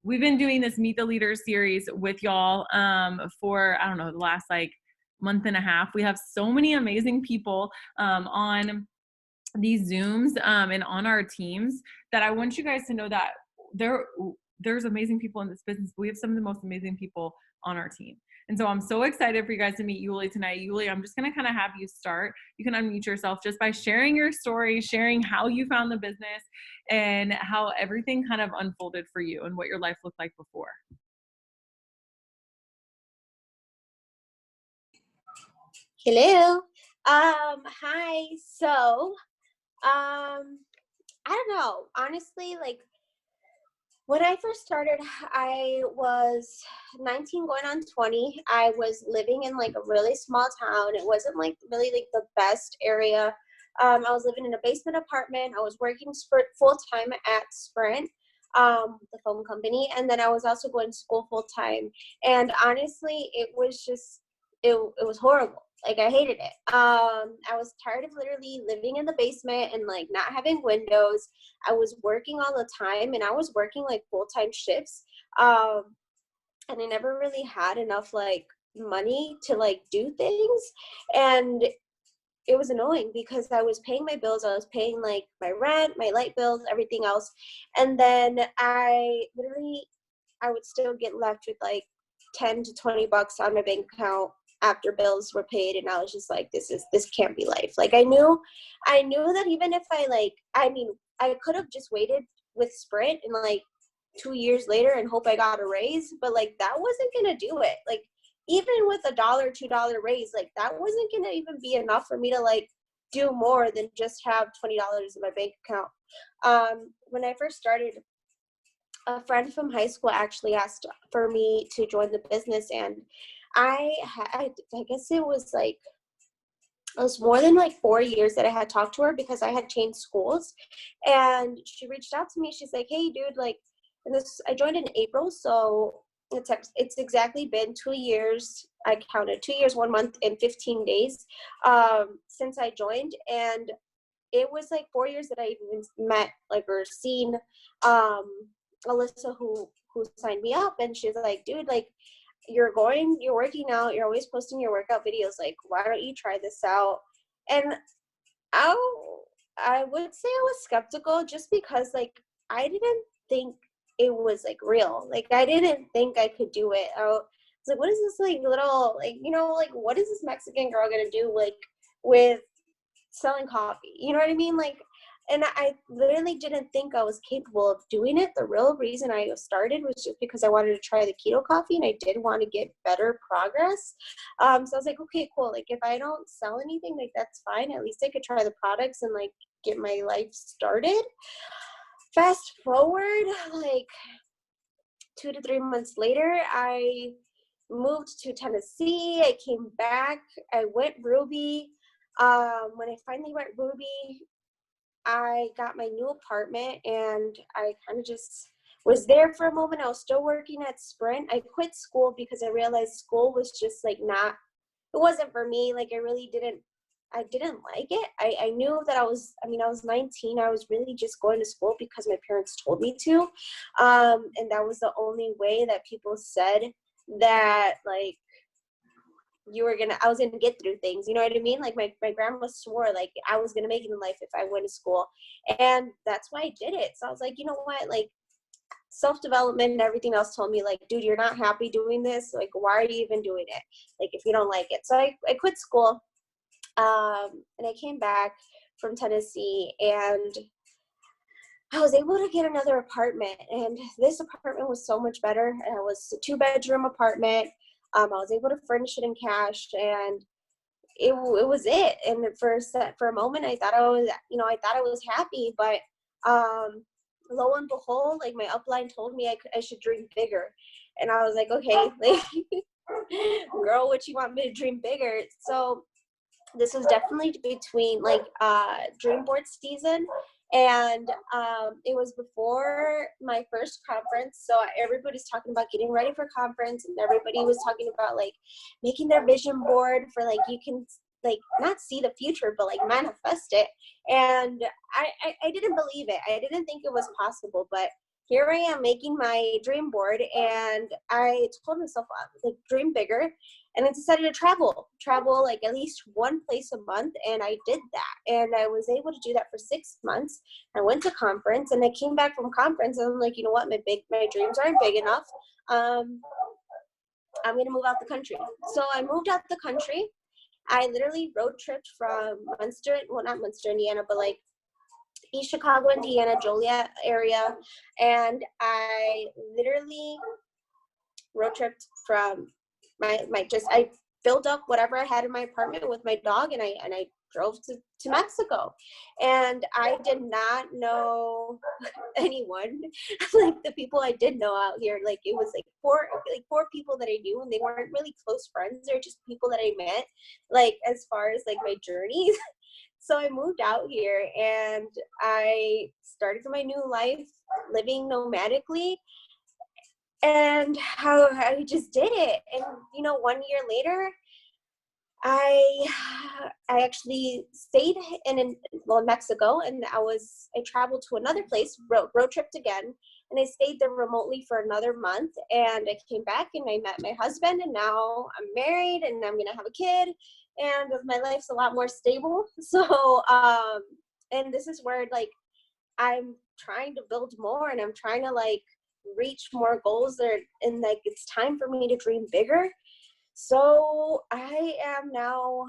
we've been doing this Meet the Leaders series with y'all for, I don't know, the last like month and a half. We have so many amazing people on these Zooms and on our teams that I want you guys to know that there's amazing people in this business. We have some of the most amazing people on our team. And so I'm so excited for you guys to meet Yulie tonight. Yulie, I'm just going to kind of have you start. You can unmute yourself just by sharing your story, sharing how you found the business and how everything kind of unfolded for you and what your life looked like before. Hello. Hi. So, I don't know. Honestly, like when I first started, I was 19 going on 20. I was living in like a really small town. It wasn't like really like the best area. I was living in a basement apartment. I was working full time at Sprint, the phone company, and then I was also going to school full time. And honestly, it was just it was horrible. Like I hated it. I was tired of literally living in the basement and like not having windows. I was working all the time, and I was working like full-time shifts. And I never really had enough like money to like do things. And it was annoying because I was paying my bills. I was paying like my rent, my light bills, everything else. And then I would still get left with like 10 to 20 bucks on my bank account after bills were paid. And I was just like, this can't be life. Like I knew that even if I could have just waited with Sprint and like 2 years later and hope I got a raise, but like that wasn't gonna do it. Like even with $1, $2 raise, like that wasn't gonna even be enough for me to like do more than just have $20 in my bank account. When I first started, a friend from high school actually asked for me to join the business, and I guess it was more than like 4 years that I had talked to her because I had changed schools. And she reached out to me. She's like, hey dude, like, and this, I joined in April. So it's exactly been 2 years. I counted 2 years, 1 month and 15 days since I joined. And it was like 4 years that I even met like or seen Alyssa who signed me up. And she's like, dude, like, you're working out, you're always posting your workout videos, like why don't you try this out? And I would say I was skeptical just because like I didn't think it was like real. Like I didn't think I could do it. I was like, what is this like little like, you know, like what is this Mexican girl gonna do like with selling coffee? You know what I mean? Like, and I literally didn't think I was capable of doing it. The real reason I started was just because I wanted to try the keto coffee and I did want to get better progress. So I was like, okay, cool. Like if I don't sell anything, like that's fine. At least I could try the products and like get my life started. Fast forward, like 2 to 3 months later, I moved to Tennessee. I came back. I went Ruby. When I finally went Ruby, I got my new apartment and I kind of just was there for a moment. I was still working at Sprint. I quit school because I realized school was just like it wasn't for me. Like I didn't like it. I knew that I was 19. I was really just going to school because my parents told me to. And that was the only way that people said that like, I was gonna get through things, you know what I mean? Like my grandma swore like I was gonna make it in life if I went to school, and that's why I did it. So I was like, you know what, like self-development and everything else told me like, dude, you're not happy doing this, like why are you even doing it, like if you don't like it? So I quit school, and I came back from Tennessee, and I was able to get another apartment, and this apartment was so much better. And it was a 2-bedroom apartment. I was able to furnish it in cash, and it was it. And for a moment, I thought I was happy, but lo and behold, like my upline told me I should dream bigger, and I was like, okay, like, girl, what you want me to dream bigger? So this was definitely between like dream board season. And it was before my first conference, so everybody's talking about getting ready for conference, and everybody was talking about like making their vision board for like you can like not see the future but like manifest it. And I didn't believe it. I didn't think it was possible, but here I am making my dream board, and I told myself, like, dream bigger, and I decided to travel like at least one place a month, and I did that, and I was able to do that for 6 months. I went to conference, and I came back from conference, and I'm like, you know what, my dreams aren't big enough. I'm gonna move out the country. So I moved out the country. I literally road tripped from Munster, well, not Munster, Indiana, but like East Chicago, Indiana, Joliet area. And I literally road tripped from I filled up whatever I had in my apartment with my dog, and I drove to Mexico. And I did not know anyone. Like, the people I did know out here, like, it was like four people that I knew, and they weren't really close friends. They're just people that I met, like, as far as like my journeys. So I moved out here, and I started my new life living nomadically, and how I just did it. And 1 year later, I actually stayed in Mexico, and I traveled to another place, road tripped again, and I stayed there remotely for another month, and I came back and I met my husband, and now I'm married and I'm gonna have a kid, and my life's a lot more stable. So and this is where, like, I'm trying to build more, and I'm trying to, like, reach more goals there, and like, it's time for me to dream bigger. So I am now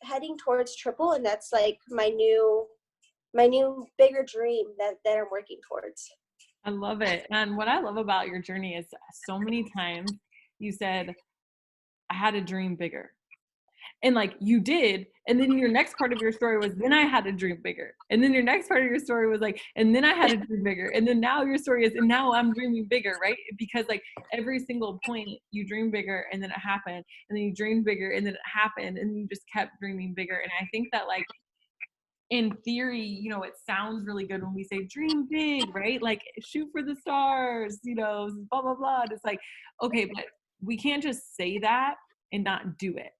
heading towards triple, and that's like my new bigger dream that I'm working towards. I love it. And what I love about your journey is so many times you said, I had to dream bigger. And like you did. And then your next part of your story was, then I had to dream bigger. And then your next part of your story was like, and then I had to dream bigger. And then now your story is, and now I'm dreaming bigger, right? Because like every single point you dream bigger, and then it happened, and then you dreamed bigger, and then it happened, and you just kept dreaming bigger. And I think that, like, in theory, it sounds really good when we say dream big, right? Like, shoot for the stars, blah, blah, blah. And it's like, okay, but we can't just say that and not do it,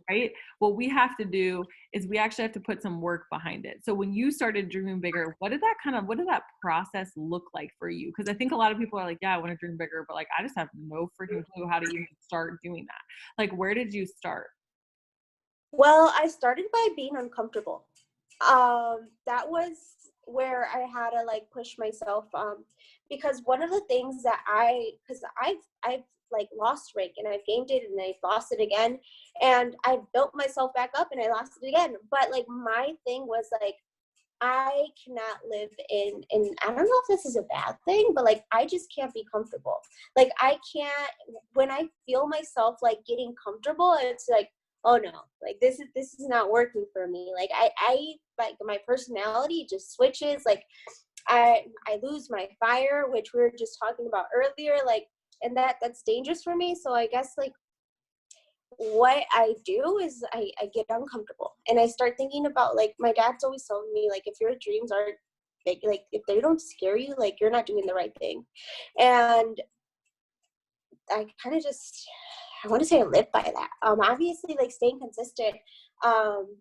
right? What we have to do is we actually have to put some work behind it. So when you started dreaming bigger, what did that process look like for you? Because I think a lot of people are like, yeah, I want to dream bigger, but like, I just have no freaking clue how to even start doing that. Like, where did you start? Well, I started by being uncomfortable. That was where I had to, like, push myself, because one of the things that because I've like lost rank, and I've gained it, and I've lost it again, and I built myself back up, and I lost it again. But like, my thing was, like, I cannot live in I don't know if this is a bad thing, but like, I just can't be comfortable. Like, I can't, when I feel myself like getting comfortable, it's like, oh no, like, this is not working for me. Like, I like, my personality just switches. Like, I lose my fire, which we were just talking about earlier, like, and that's dangerous for me. So I guess, like, what I do is I get uncomfortable, and I start thinking about, like, my dad's always telling me, like, if your dreams aren't big, like, if they don't scare you, like, you're not doing the right thing. And I kind of just, I want to say I live by that. Obviously, like, staying consistent, um,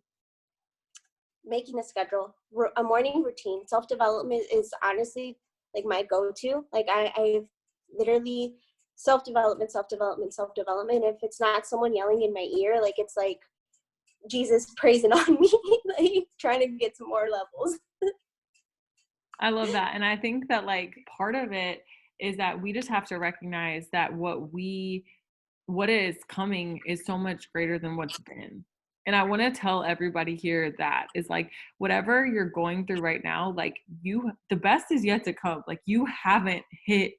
making a schedule, a morning routine, self-development is honestly like my go-to. Like, I've literally self-development. If it's not someone yelling in my ear, like, it's like Jesus praising on me, like, trying to get some more levels. I love that. And I think that, like, part of it is that we just have to recognize that what is coming is so much greater than what's been. And I want to tell everybody here that is, like, whatever you're going through right now, like, the best is yet to come. Like, you haven't hit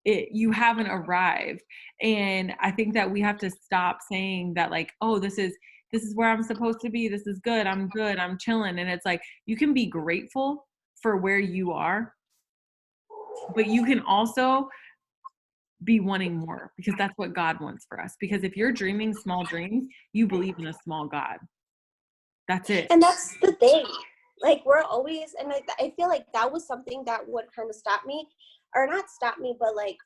it, you haven't arrived. And I think that we have to stop saying that, like, oh, this is where I'm supposed to be. This is good. I'm chilling. And it's like, you can be grateful for where you are, but you can also be wanting more, because that's what God wants for us. Because if you're dreaming small dreams, you believe in a small God. That's it. And that's the thing. Like, we're always, and I feel like that was something that would kind of stop me, or not stop me, but like,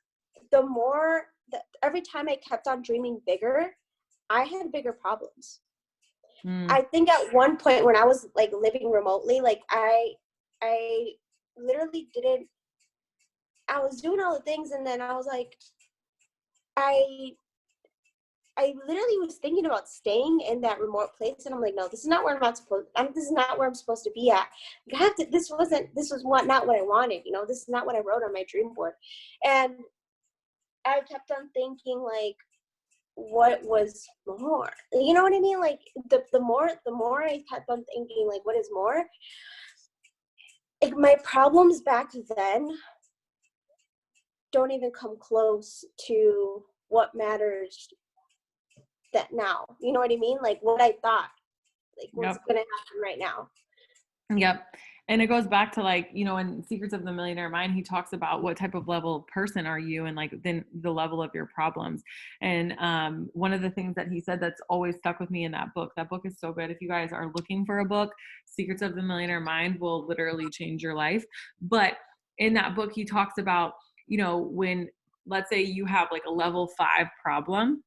every time I kept on dreaming bigger, I had bigger problems. I think at one point when I was like living remotely, like, I literally didn't I was doing all the things, and then I was like, I I literally was thinking about staying in that remote place, and I'm like, no, this is not where this is not where I'm supposed to be at. I have to. This was not what I wanted. You know, this is not what I wrote on my dream board, and I kept on thinking like, what was more? You know what I mean? Like the more I kept on thinking like, what is more? Like my problems back then don't even come close to what matters that now. You know what I mean? Like what I thought like what's Yep. gonna happen right now. Yep. And it goes back to like, you know, in Secrets of the Millionaire Mind, he talks about what type of level of person are you and like then the level of your problems. And one of the things that he said that's always stuck with me in that book is so good. If you guys are looking for a book, Secrets of the Millionaire Mind will literally change your life. But in that book, he talks about, you know, when let's say you have like a level 5 problem,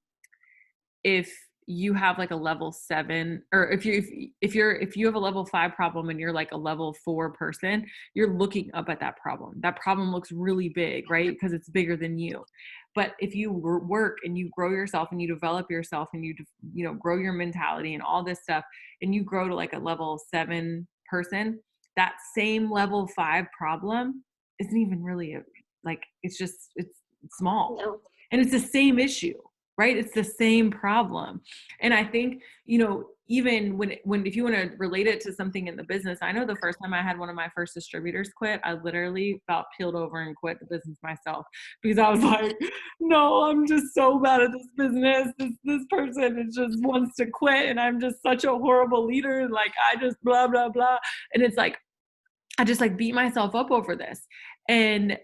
if you have like a level 7, or if you have a level 5 problem and you're like a level 4 person, you're looking up at that problem looks really big, right? Because it's bigger than you. But if you work and you grow yourself and you develop yourself and you know grow your mentality and all this stuff, and you grow to like a level 7 person, that same level 5 problem isn't even really like it's small, No. and it's the same issue, right? It's the same problem. And I think, you know, even when if you want to relate it to something in the business, I know the first time I had one of my first distributors quit, I literally felt peeled over and quit the business myself, because I was like, no, I'm just so bad at this business. This person is just wants to quit, and I'm just such a horrible leader, and like I just blah blah blah. And it's like I just like beat myself up over this. And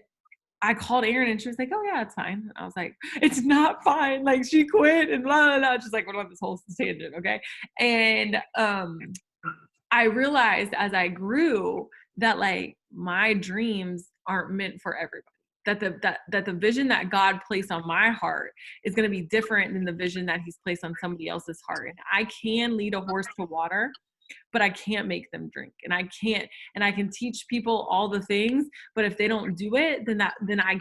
I called Erin and she was like, oh yeah, it's fine. And I was like, it's not fine. Like she quit and blah, blah, blah. Just like went on this whole tangent. Okay. And I realized as I grew that like my dreams aren't meant for everybody. That the vision that God placed on my heart is going to be different than the vision that he's placed on somebody else's heart. And I can lead a horse to water, but I can't make them drink. And I can teach people all the things, but if they don't do it, then I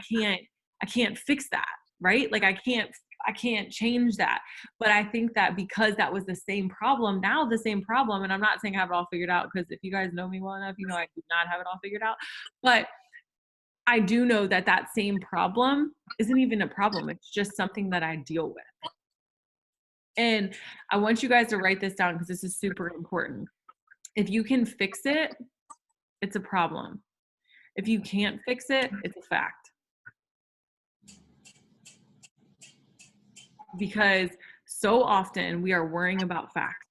can't fix that, right? Like I can't change that. But I think that because that was the same problem, and I'm not saying I have it all figured out, because if you guys know me well enough, you know I do not have it all figured out. But I do know that that same problem isn't even a problem. It's just something that I deal with. And I want you guys to write this down because this is super important. If you can fix it, it's a problem. If you can't fix it, it's a fact. Because so often we are worrying about facts,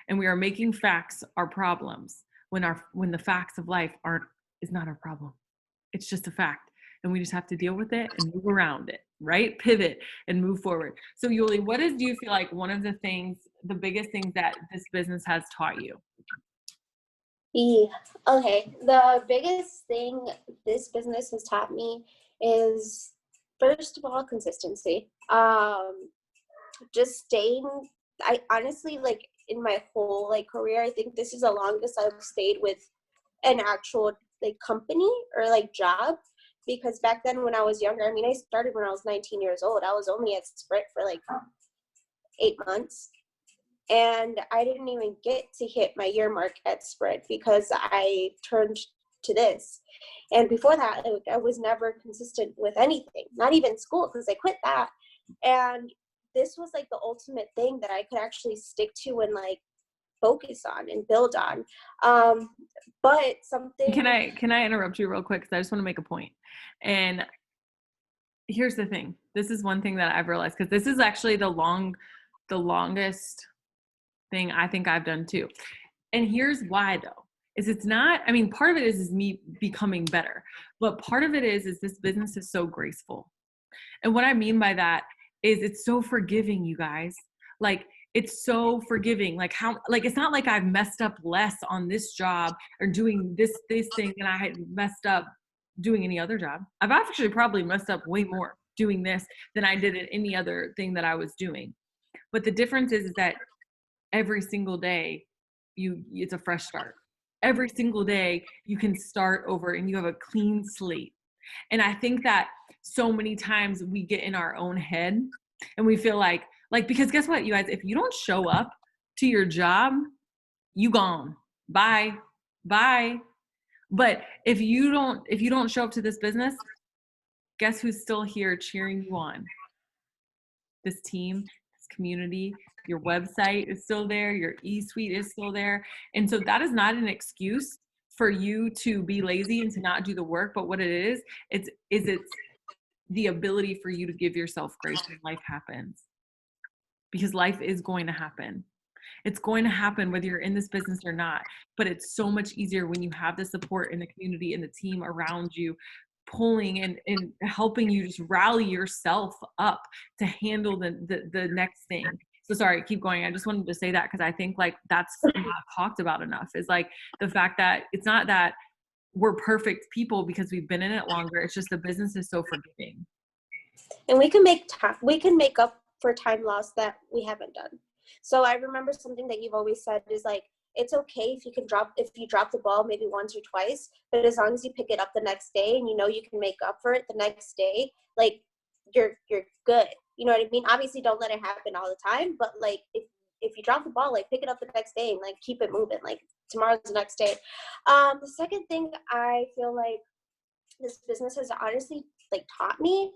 and we are making facts our problems when the facts of life is not our problem. It's just a fact, and we just have to deal with it and move around it, right? Pivot and move forward. So Yulie, do you feel like one of the biggest things that this business has taught you? Yeah. Okay. The biggest thing this business has taught me is, first of all, consistency. Just staying. I honestly, like, in my whole like career, I think this is the longest I've stayed with an actual like company or like job. Because back then when I was younger, I mean, I started when I was 19 years old. I was only at Sprint for like 8 months. And I didn't even get to hit my year mark at Sprint because I turned to this. And before that, I was never consistent with anything, not even school, because I quit that. And this was like the ultimate thing that I could actually stick to and like focus on and build on. But something. Can I interrupt you real quick? Because I just want to make a point. And here's the thing. This is one thing that I've realized, because this is actually the longest thing I think I've done too. And here's why though. It's not, I mean, part of it is me becoming better, but part of it is this business is so graceful. And what I mean by that is it's so forgiving, you guys. Like it's so forgiving. Like it's not like I've messed up less on this job or doing this thing than I had messed up doing any other job. I've actually probably messed up way more doing this than I did in any other thing that I was doing. But the difference is that every single day it's a fresh start. Every single day you can start over and you have a clean slate. And I think that so many times we get in our own head and we feel like, because guess what, you guys, if you don't show up to your job, you gone. Bye. Bye. But if you don't show up to this business, guess who's still here cheering you on? This team, this community, your website is still there, your e-suite is still there. And so that is not an excuse for you to be lazy and to not do the work, but what it is, it's the ability for you to give yourself grace when life happens. Because life is going to happen. It's going to happen whether you're in this business or not, but it's so much easier when you have the support in the community and the team around you pulling and helping you just rally yourself up to handle the next thing. So sorry, keep going. I just wanted to say that because I think like that's not talked about enough, is like the fact that it's not that we're perfect people because we've been in it longer. It's just the business is so forgiving. And we can make time, we can make up for time lost that we haven't done. So I remember something that you've always said is like, it's okay if you drop the ball maybe once or twice, but as long as you pick it up the next day and you know you can make up for it the next day, like you're good. You know what I mean? Obviously don't let it happen all the time, but like if you drop the ball, like pick it up the next day and like keep it moving. Like tomorrow's the next day. The second thing I feel like this business has honestly like taught me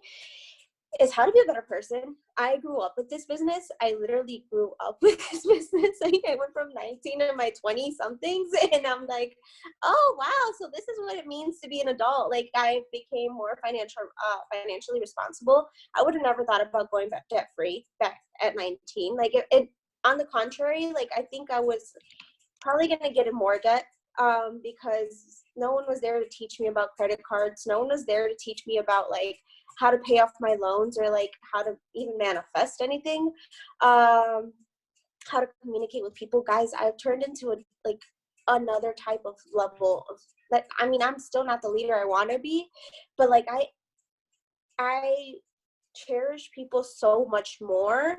is how to be a better person. I grew up with this business. I literally grew up with this business. Like I went from 19 to my 20 somethings and I'm like, oh wow, so this is what it means to be an adult. Like I became more financially responsible. I would have never thought about going back debt free back at 19. Like it on the contrary, like I think I was probably going to get in more debt because no one was there to teach me about credit cards. No one was there to teach me about like how to pay off my loans or like how to even manifest anything, how to communicate with people. Guys, I've turned into another type of level of like, I mean, I'm still not the leader I want to be, but like I cherish people so much more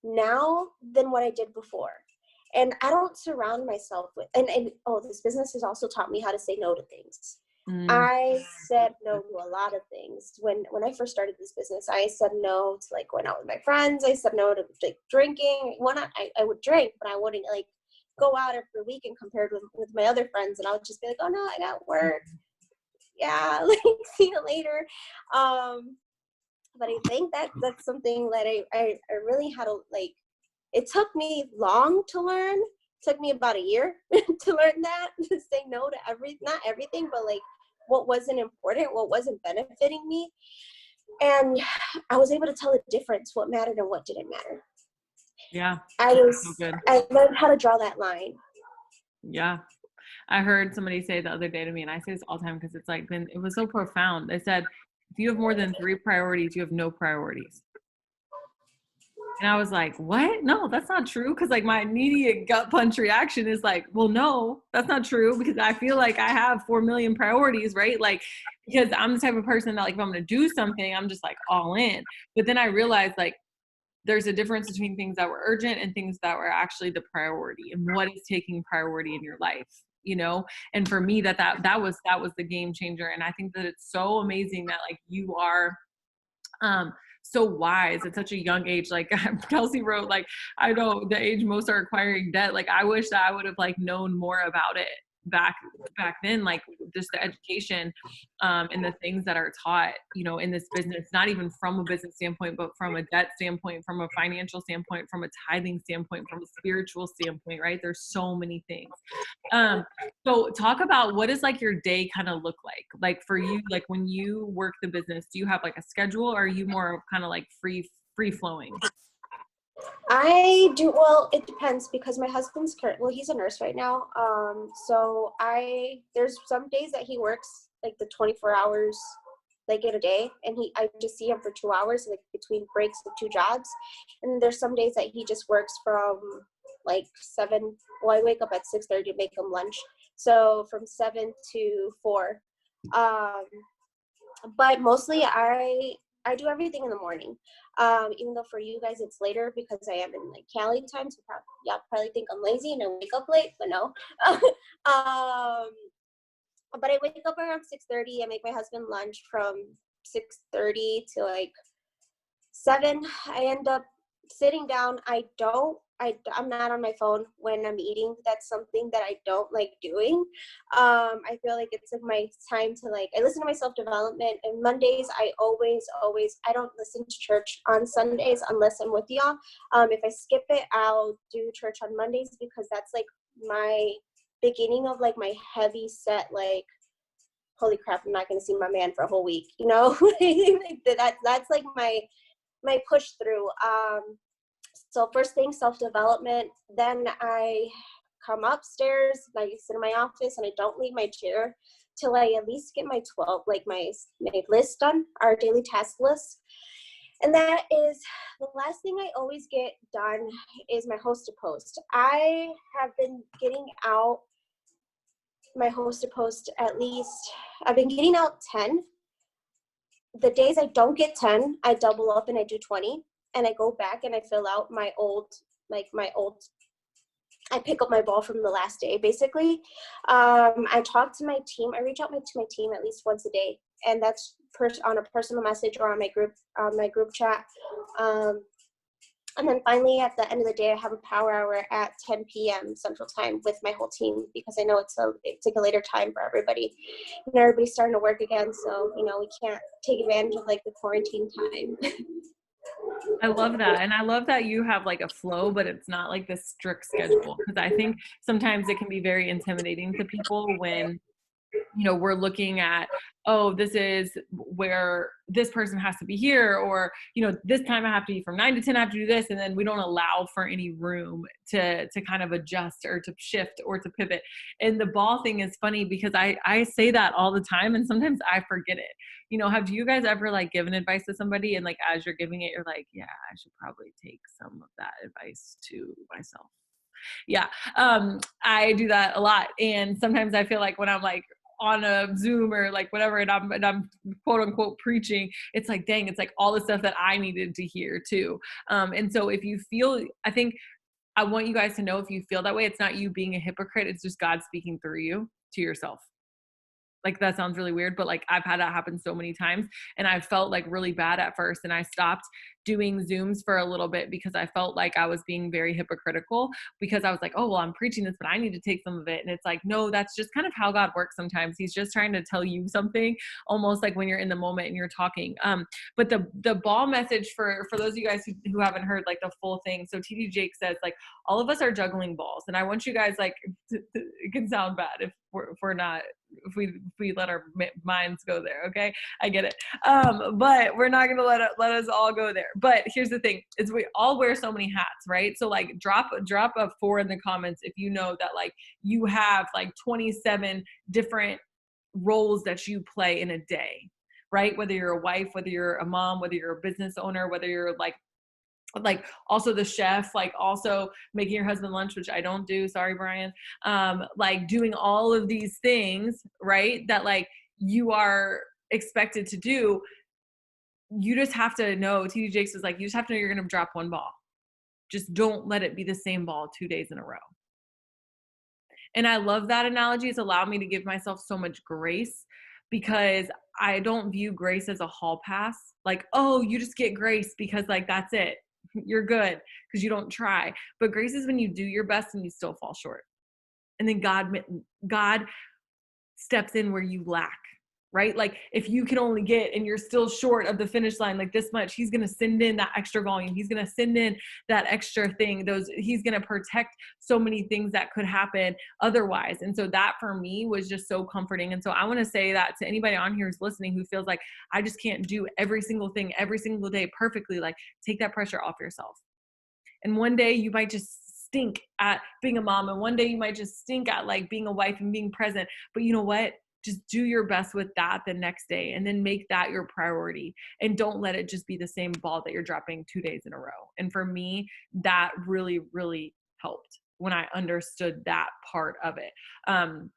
now than what I did before. And I don't surround myself with, and this business has also taught me how to say no to things. I said no to a lot of things. When I first started this business, I said no to like going out with my friends. I said no to like drinking. I would drink, but I wouldn't like go out every weekend compared with my other friends. And I would just be like, oh no, I got work. Yeah, like see you later. But I think that's something that I really had to like, it took me long to learn. It took me about a year to learn that, to say no to not everything, but like what wasn't important, what wasn't benefiting me. And I was able to tell the difference, what mattered and what didn't matter. Yeah. I learned how to draw that line. Yeah. I heard somebody say the other day to me, and I say this all the time because it's like it was so profound. They said, if you have more than 3 priorities, you have no priorities. And I was like, what? No, that's not true. Cause like my immediate gut punch reaction is like, well, no, that's not true because I feel like I have 4 million priorities, right? Like, because I'm the type of person that like, if I'm going to do something, I'm just like all in. But then I realized like, there's a difference between things that were urgent and things that were actually the priority and what is taking priority in your life, you know? And for me, that was the game changer. And I think that it's so amazing that like you are, so wise at such a young age. Like Kelsey wrote, like, I know the age most are acquiring debt. Like I wish that I would have like known more about it back then, like just the education and the things that are taught, you know, in this business, not even from a business standpoint, but from a debt standpoint, from a financial standpoint, from a tithing standpoint, from a spiritual standpoint, right? There's so many things. So talk about what does like your day kind of look like for you, like when you work the business, do you have like a schedule or are you more kind of like free flowing? I do, well, it depends because my husband's he's a nurse right now. So there's some days that he works like the 24 hours like in a day, and I just see him for 2 hours like between breaks of 2 jobs. And there's some days that he just works from like 7, well, I wake up at 6:30 to make him lunch. So from 7 to 4. But mostly I do everything in the morning. Even though for you guys it's later because I am in like Cali time, so y'all probably think I'm lazy and I wake up late, but no. but I wake up around 6:30. I make my husband lunch from 6:30 to like 7. I end up sitting down. I'm not on my phone when I'm eating. That's something that I don't like doing. I feel like it's like my time to like, I listen to my self-development, and Mondays, I don't listen to church on Sundays unless I'm with y'all. If I skip it, I'll do church on Mondays because that's like my beginning of like my heavy set, like, holy crap, I'm not going to see my man for a whole week, you know? That's like my push through. So first thing, self-development. Then I come upstairs and I sit in my office and I don't leave my chair till I at least get my 12, like my list done, our daily task list. And that is the last thing I always get done is my host to post. I have been getting out my host to post at least, I've been getting out 10. The days I don't get 10, I double up and I do 20. And I go back and I fill out I pick up my ball from the last day, basically. I talk to my team. I reach out to my team at least once a day. And that's on a personal message or on my group chat. And then finally, at the end of the day, I have a power hour at 10 p.m. Central Time with my whole team because I know it's like a later time for everybody. And everybody's starting to work again, so we can't take advantage of like the quarantine time. I love that. And I love that you have like a flow, but it's not like this strict schedule. Because I think sometimes it can be very intimidating to people when we're looking at, oh, this is where this person has to be here, or, this time I have to be from 9 to 10, I have to do this. And then we don't allow for any room to kind of adjust or to shift or to pivot. And the ball thing is funny because I say that all the time and sometimes I forget it. Have you guys ever like given advice to somebody and like, as you're giving it, you're like, yeah, I should probably take some of that advice to myself. Yeah. I do that a lot. And sometimes I feel like when I'm like on a Zoom or like whatever, and I'm quote unquote preaching, it's like, dang, it's like all the stuff that I needed to hear too. And so if you feel, I think I want you guys to know, if you feel that way, it's not you being a hypocrite. It's just God speaking through you to yourself. Like that sounds really weird, but like I've had that happen so many times and I felt like really bad at first. And I stopped doing Zooms for a little bit because I felt like I was being very hypocritical because I was like, oh, well, I'm preaching this, but I need to take some of it. And it's like, no, that's just kind of how God works sometimes. He's just trying to tell you something, almost like when you're in the moment and you're talking. But the ball message for those of you guys who haven't heard like the full thing. So TD Jake says like, all of us are juggling balls. And I want you guys like, it can sound bad if we're not, if we let our minds go there. Okay. I get it. But we're not going to let us all go there. But here's the thing is we all wear so many hats, right? So like drop a 4 in the comments if you know that like you have like 27 different roles that you play in a day, right? Whether you're a wife, whether you're a mom, whether you're a business owner, whether you're like also the chef, like also making your husband lunch, which I don't do. Sorry, Brian. Like doing all of these things, right? That like you are expected to do. You just have to know, TD Jakes was like, you just have to know you're going to drop one ball. Just don't let it be the same ball 2 days in a row. And I love that analogy. It's allowed me to give myself so much grace because I don't view grace as a hall pass. Like, oh, you just get grace because like, that's it. You're good because you don't try. But grace is when you do your best and you still fall short. And then God steps in where you lack, right? Like if you can only get and you're still short of the finish line like this much, he's going to send in that extra volume. He's going to send in that extra thing. He's going to protect so many things that could happen otherwise. And so that for me was just so comforting. And so I want to say that to anybody on here who's listening who feels like I just can't do every single thing every single day perfectly, like take that pressure off yourself. And one day you might just stink at being a mom, and one day you might just stink at like being a wife and being present. But you know what? Just do your best with that the next day and then make that your priority. And don't let it just be the same ball that you're dropping 2 days in a row. And for me, that really, really helped when I understood that part of it. And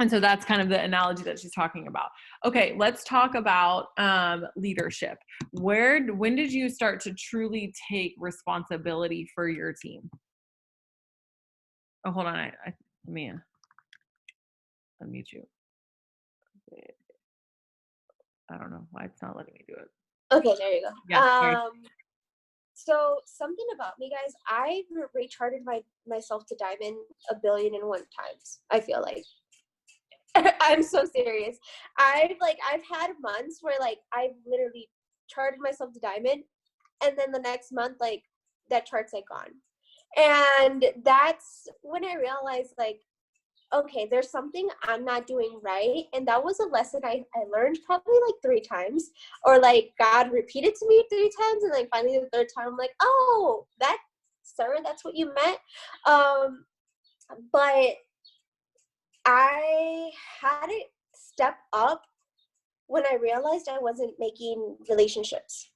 so that's kind of the analogy that she's talking about. Okay, let's talk about leadership. When did you start to truly take responsibility for your team? Oh, hold on. Let me unmute you. I don't know why it's not letting me do it. Okay, there you go. Yeah, sorry. So something about me, guys, I recharted myself to diamond 1,000,000,001 times. I feel like I'm so serious. I've had months where like I've literally charted myself to diamond, and then the next month like that chart's like gone. And that's when I realized like, okay, there's something I'm not doing right. And that was a lesson I learned probably like 3 times, or like God repeated to me 3 times. And like finally the third time, I'm like, oh, that, sir, that's what you meant. But I had it step up when I realized I wasn't making relationships.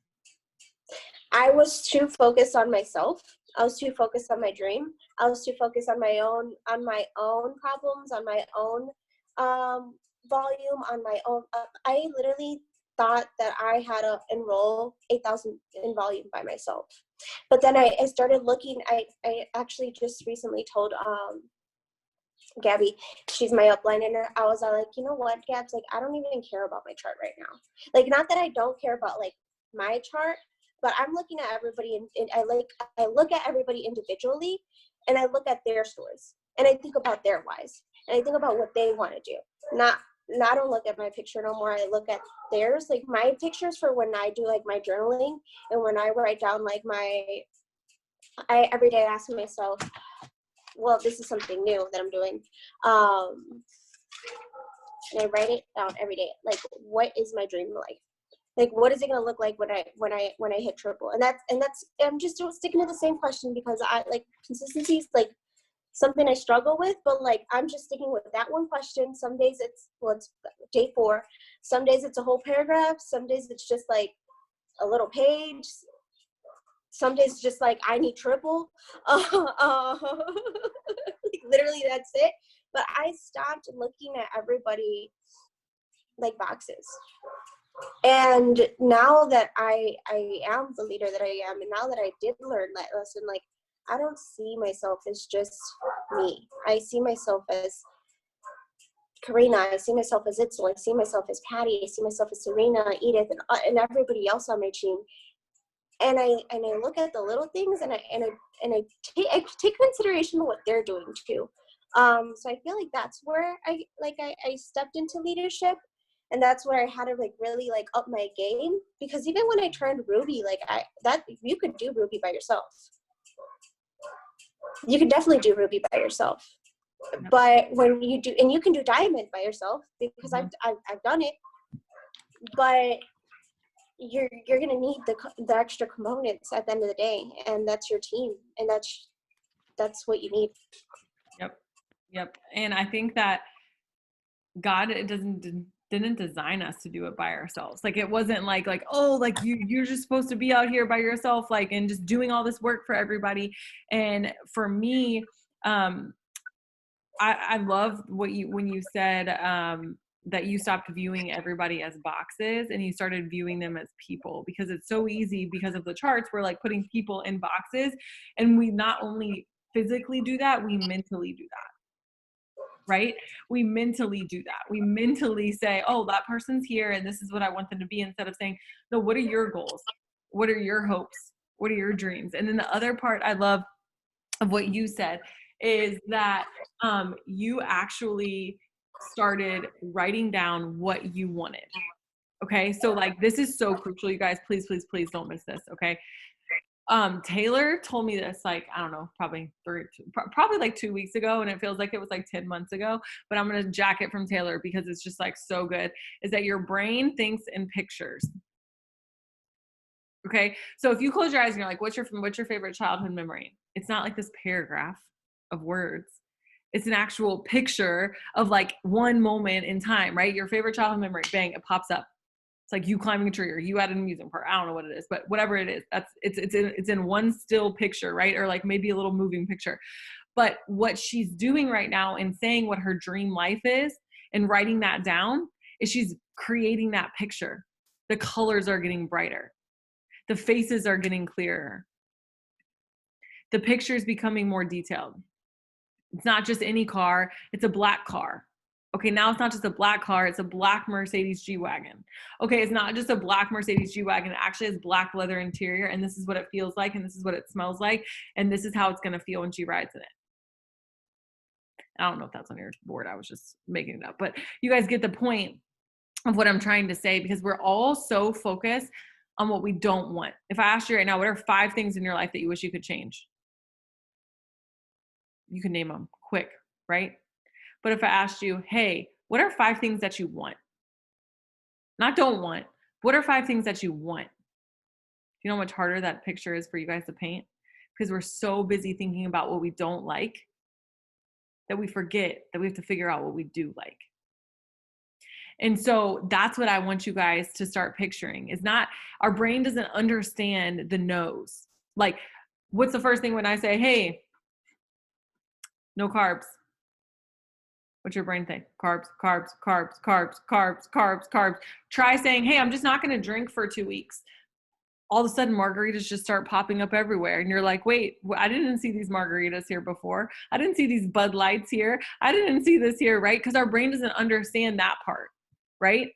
I was too focused on myself. I was too focused on my dream. I was too focused on my own problems, on my own volume, on my own. I literally thought that I had to enroll 8,000 in volume by myself. But then I started looking. I actually just recently told Gabby, she's my upline, and I was like, you know what, Gabs, like I don't even care about my chart right now. Like, not that I don't care about like my chart, but I'm looking at everybody, and I look at everybody individually, and I look at their stories, and I think about their whys, and I think about what they want to do. Not I don't look at my picture no more. I look at theirs. Like my pictures for when I do like my journaling, and when I write down like I every day ask myself, well, this is something new that I'm doing. And I write it down every day. Like, what is my dream like? Like, what is it gonna look like when I hit triple? And that's I'm just sticking to the same question because I like consistency is like something I struggle with, but like I'm just sticking with that one question. Some days it's day 4. Some days it's a whole paragraph. Some days it's just like a little page. Some days it's just like I need triple. Like, literally that's it. But I stopped looking at everybody like boxes. And now that I am the leader that I am, and now that I did learn that lesson, like I don't see myself as just me. I see myself as Karina. I see myself as Itzel. I see myself as Patty. I see myself as Serena, Edith, and everybody else on my team. And I look at the little things, and I take consideration of what they're doing too. So I feel like that's where I stepped into leadership, and that's where I had to like really like up my game, because even when I turned Ruby, like that you could do Ruby by yourself. You can definitely do Ruby by yourself. But when you do, and you can do Diamond by yourself, because I've done it, but you're gonna need the extra components at the end of the day, and that's your team, and that's what you need. Yep. And I think that God didn't design us to do it by ourselves. Like it wasn't like oh, like you're just supposed to be out here by yourself, like, and just doing all this work for everybody. And for me, I love when you said that you stopped viewing everybody as boxes and you started viewing them as people, because it's so easy because of the charts. We're like putting people in boxes, and we not only physically do that, we mentally do that. Right? We mentally do that. We mentally say, oh, that person's here and this is what I want them to be, instead of saying, no, what are your goals? What are your hopes? What are your dreams? And then the other part I love of what you said is that you actually started writing down what you wanted. Okay. So like, this is so crucial, you guys, please, please, please don't miss this. Okay. Taylor told me this, like, I don't know, probably like 2 weeks ago, and it feels like it was like 10 months ago, but I'm going to jack it from Taylor because it's just like so good, is that your brain thinks in pictures. Okay. So if you close your eyes and you're like, what's your favorite childhood memory? It's not like this paragraph of words. It's an actual picture of like one moment in time, right? Your favorite childhood memory, bang, it pops up. It's like you climbing a tree, or you at an amusement park. I don't know what it is, but whatever it is, it's in one still picture, right? Or like maybe a little moving picture. But what she's doing right now and saying what her dream life is and writing that down is she's creating that picture. The colors are getting brighter. The faces are getting clearer. The picture is becoming more detailed. It's not just any car, it's a black car. Okay, now it's not just a black car, it's a black Mercedes G-Wagon. Okay, it's not just a black Mercedes G-Wagon, it actually has black leather interior, and this is what it feels like, and this is what it smells like, and this is how it's gonna feel when she rides in it. I don't know if that's on your board, I was just making it up, but you guys get the point of what I'm trying to say, because we're all so focused on what we don't want. If I asked you right now, what are 5 things in your life that you wish you could change? You can name them quick, right? But if I asked you, hey, what are 5 things that you want? Not don't want. What are 5 things that you want? Do you know how much harder that picture is for you guys to paint? Because we're so busy thinking about what we don't like that we forget that we have to figure out what we do like. And so that's what I want you guys to start picturing. Is not, our brain doesn't understand the no's. Like, what's the first thing when I say, hey, no carbs? What's your brain think? Carbs, carbs, carbs, carbs, carbs, carbs, carbs. Try saying, hey, I'm just not going to drink for 2 weeks. All of a sudden, margaritas just start popping up everywhere. And you're like, wait, I didn't see these margaritas here before. I didn't see these Bud Lights here. I didn't see this here, right? Because our brain doesn't understand that part, right?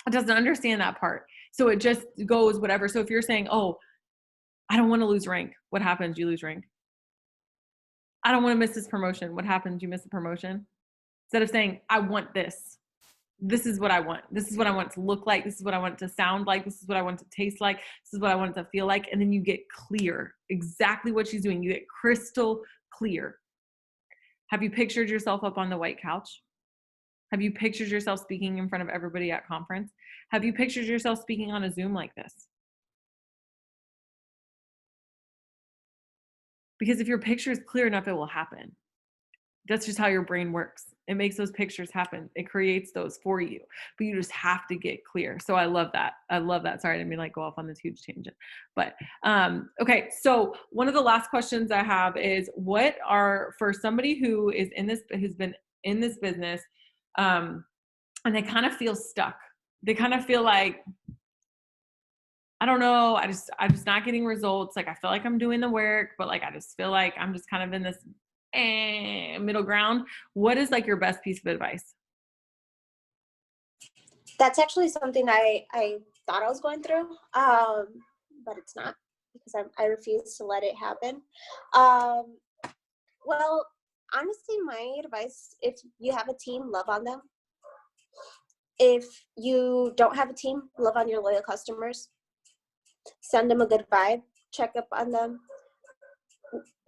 It doesn't understand that part. So it just goes whatever. So if you're saying, oh, I don't want to lose rank, what happens? You lose rank. I don't want to miss this promotion. What happens? You miss the promotion. Instead of saying, I want this. This is what I want. This is what I want it to look like. This is what I want it to sound like. This is what I want it to taste like. This is what I want it to feel like. And then you get clear exactly what she's doing. You get crystal clear. Have you pictured yourself up on the white couch? Have you pictured yourself speaking in front of everybody at conference? Have you pictured yourself speaking on a Zoom like this? Because if your picture is clear enough, it will happen. That's just how your brain works. It makes those pictures happen. It creates those for you, but you just have to get clear. So I love that. I love that. Sorry, I didn't mean like go off on this huge tangent, but okay. So one of the last questions I have is, what are, for somebody who is in this, who's been in this business, and they kind of feel stuck. They kind of feel like, I don't know, I'm just not getting results. Like, I feel like I'm doing the work, but like, I just feel like I'm just kind of in this middle ground. What is like your best piece of advice? That's actually something I thought I was going through, but it's not, because I refuse to let it happen. Well, honestly, my advice, if you have a team, love on them. If you don't have a team, love on your loyal customers. Send them a good vibe. Check up on them.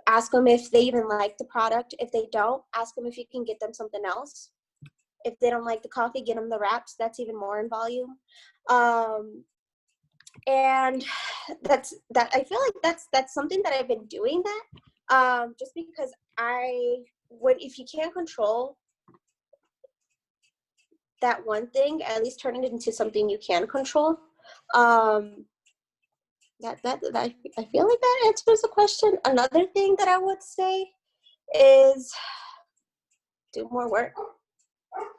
Ask them if they even like the product. If they don't, ask them if you can get them something else. If they don't like the coffee, get them the wraps. That's even more in volume. And I feel like that's something that I've been doing, that just because if you can't control that one thing, at least turn it into something you can control. That I feel like that answers the question. Another thing that I would say is do more work.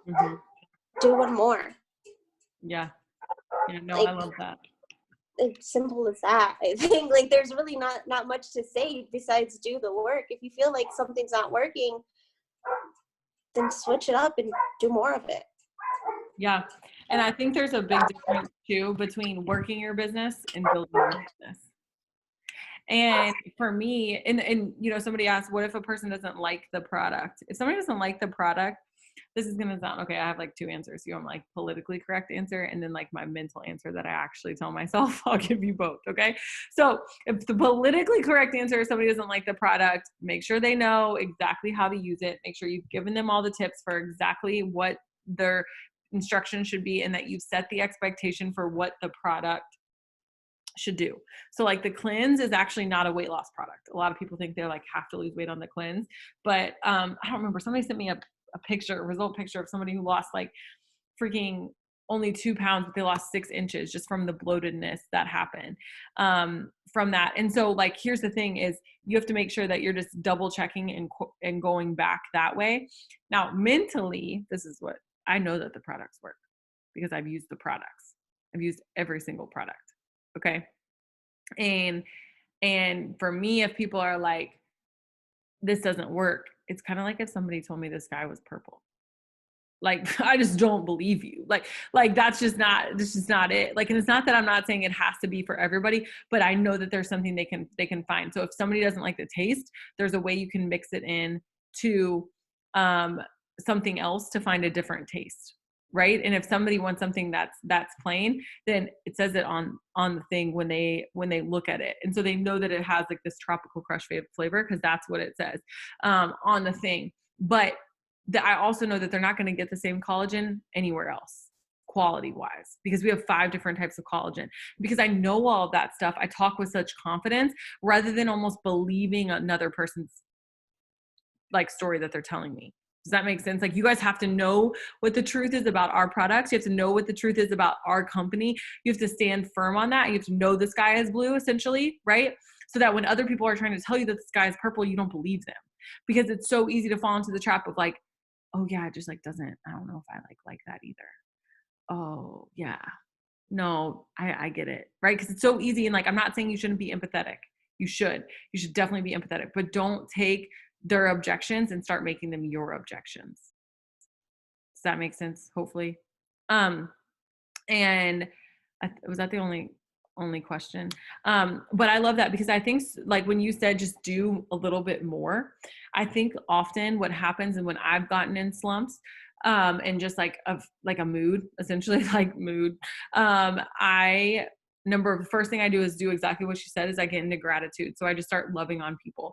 Mm-hmm. Do one more. Yeah. Yeah. No, Like, I love that. it's simple as that. I think, like, there's really not much to say besides do the work. If you feel like something's not working, then switch it up and do more of it. Yeah. And I think there's a big difference too between working your business and building your business. And for me, and you know, somebody asked, what if a person doesn't like the product? If somebody doesn't like the product, this is gonna sound okay. I have like 2 answers. You want like politically correct answer, and then like my mental answer that I actually tell myself. I'll give you both. Okay. So if the politically correct answer is somebody doesn't like the product, make sure they know exactly how to use it. Make sure you've given them all the tips for exactly what their instructions should be, and that you've set the expectation for what the product should do. So like the cleanse is actually not a weight loss product. A lot of people think they like have to lose weight on the cleanse, but I don't remember, somebody sent me a picture, a result picture of somebody who lost like freaking only 2 pounds, but they lost 6 inches just from the bloatedness that happened from that. And so like, here's the thing is, you have to make sure that you're just double checking and going back that way. Now, mentally, this is what I know, that the products work because I've used the products. I've used every single product. Okay. And for me, if people are like, this doesn't work, it's kind of like if somebody told me the sky was purple. like, I just don't believe you. Like that's just not it. Like, and it's not that I'm not saying it has to be for everybody, but I know that there's something they can find. So if somebody doesn't like the taste, there's a way you can mix it in to something else to find a different taste. Right. And if somebody wants something that's plain, then it says it on the thing when they look at it. And so they know that it has like this tropical crush flavor, because that's what it says on the thing. But I also know that they're not going to get the same collagen anywhere else, quality wise, because we have 5 different types of collagen. Because I know all of that stuff, I talk with such confidence rather than almost believing another person's like story that they're telling me. Does that make sense? Like, you guys have to know what the truth is about our products. You have to know what the truth is about our company. You have to stand firm on that. You have to know the sky is blue, essentially, right? So that when other people are trying to tell you that the sky is purple, you don't believe them. Because it's so easy to fall into the trap of like, oh yeah, it just like doesn't, I don't know if I like that either. Oh yeah, no, I get it, right? Because it's so easy. And like, I'm not saying you shouldn't be empathetic. You should definitely be empathetic, but don't take their objections and start making them your objections. Does that make sense? Hopefully. And was that the only question? But I love that, because I think like when you said just do a little bit more, I think often what happens, and when I've gotten in slumps, and just like a mood, essentially like mood, the first thing I do is do exactly what she said, is I get into gratitude. So I just start loving on people,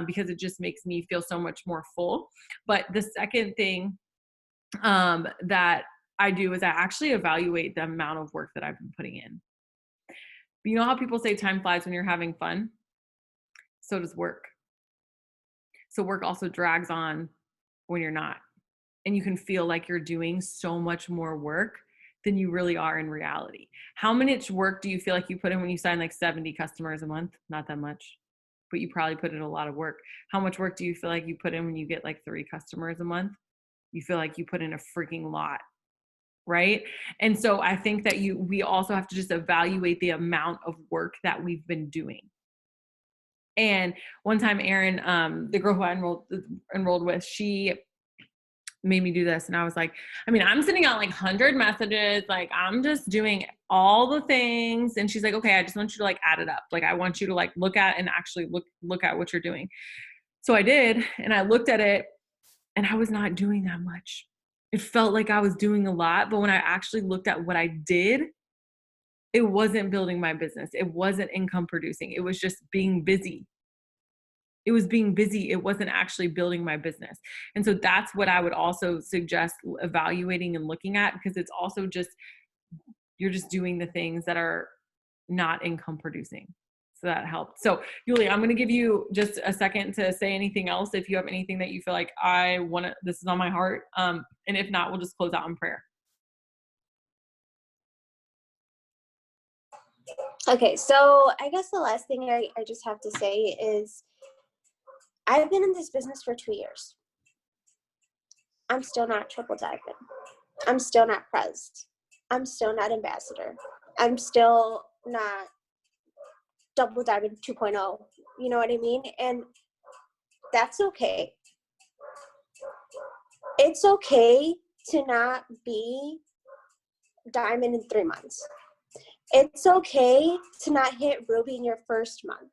because it just makes me feel so much more full. But the second thing that I do is I actually evaluate the amount of work that I've been putting in. You know how people say time flies when you're having fun? So does work. So work also drags on when you're not. And you can feel like you're doing so much more work than you really are in reality. How much work do you feel like you put in when you sign like 70 customers a month? Not that much, but you probably put in a lot of work. How much work do you feel like you put in when you get like 3 customers a month? You feel like you put in a freaking lot, right? And so I think that we also have to just evaluate the amount of work that we've been doing. And one time, Erin, the girl who I enrolled with, she made me do this. And I was like, I mean, I'm sending out like 100 messages. Like, I'm just doing all the things. And she's like, okay, I just want you to like add it up. Like, I want you to like look at and actually look at what you're doing. So I did. And I looked at it, and I was not doing that much. It felt like I was doing a lot. But when I actually looked at what I did, it wasn't building my business. It wasn't income producing. It was just being busy. It was being busy. It wasn't actually building my business. And so that's what I would also suggest evaluating and looking at, because it's also just, you're just doing the things that are not income producing. So that helped. So Yulie, I'm going to give you just a second to say anything else. If you have anything that you feel like this is on my heart. And if not, we'll just close out in prayer. Okay. So I guess the last thing I just have to say is, I've been in this business for 2 years. I'm still not triple diamond. I'm still not Prez. I'm still not ambassador. I'm still not double diamond 2.0. You know what I mean? And that's okay. It's okay to not be diamond in 3 months. It's okay to not hit ruby in your first month.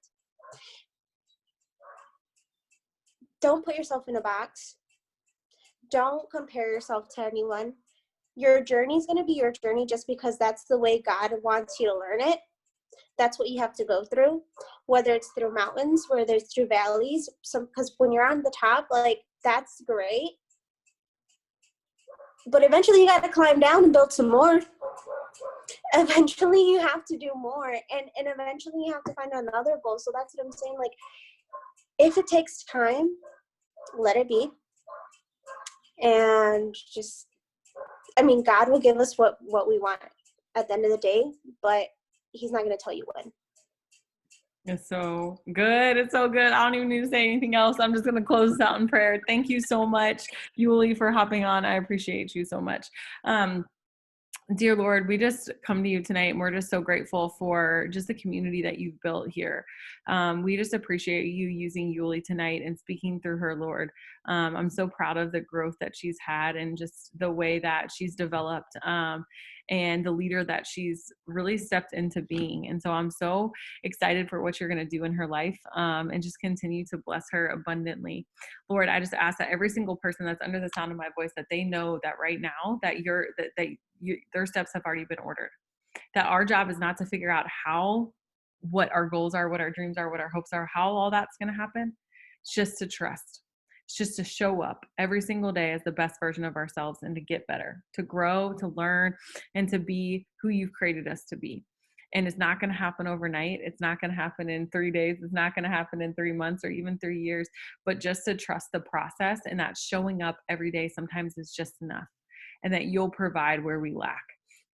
Don't put yourself in a box. Don't compare yourself to anyone. Your journey is going to be your journey just because that's the way God wants you to learn it. That's what you have to go through, whether it's through mountains, whether it's through valleys. Because when you're on the top, like, that's great. But eventually you got to climb down and build some more. Eventually you have to do more. And eventually you have to find another goal. So that's what I'm saying. Like, if it takes time, let it be. And just, I mean, God will give us what we want at the end of the day, but he's not going to tell you when. It's so good. It's so good. I don't even need to say anything else. I'm just going to close this out in prayer. Thank you so much, Yulie, for hopping on. I appreciate you so much. Dear Lord, we just come to you tonight and we're just so grateful for just the community that you've built here. We just appreciate you using Yulie tonight and speaking through her, Lord. I'm so proud of the growth that she's had and just the way that she's developed, and the leader that she's really stepped into being. And so I'm so excited for what you're going to do in her life, and just continue to bless her abundantly. Lord, I just ask that every single person that's under the sound of my voice, that they know that right now that their steps have already been ordered. That our job is not to figure out what our goals are, what our dreams are, what our hopes are, how all that's going to happen. It's just to trust. It's just to show up every single day as the best version of ourselves and to get better, to grow, to learn, and to be who you've created us to be. And it's not going to happen overnight. It's not going to happen in 3 days. It's not going to happen in 3 months or even 3 years, but just to trust the process, and that showing up every day sometimes is just enough, and that you'll provide where we lack.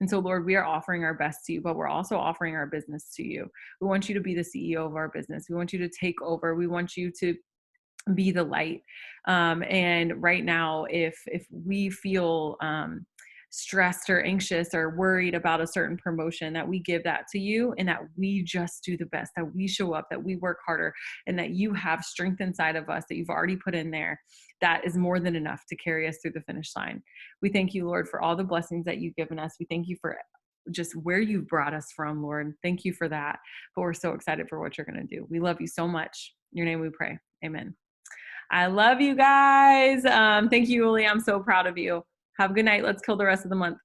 And so, Lord, we are offering our best to you, but we're also offering our business to you. We want you to be the CEO of our business. We want you to take over. We want you to be the light. And right now, if we feel stressed or anxious or worried about a certain promotion, that we give that to you, and that we just do the best, that we show up, that we work harder, and that you have strength inside of us that you've already put in there that is more than enough to carry us through the finish line. We thank you, Lord, for all the blessings that you've given us. We thank you for just where you've brought us from, Lord. Thank you for that. But we're so excited for what you're going to do. We love you so much. In your name we pray. Amen. I love you guys. Thank you, Yulie. I'm so proud of you. Have a good night. Let's kill the rest of the month.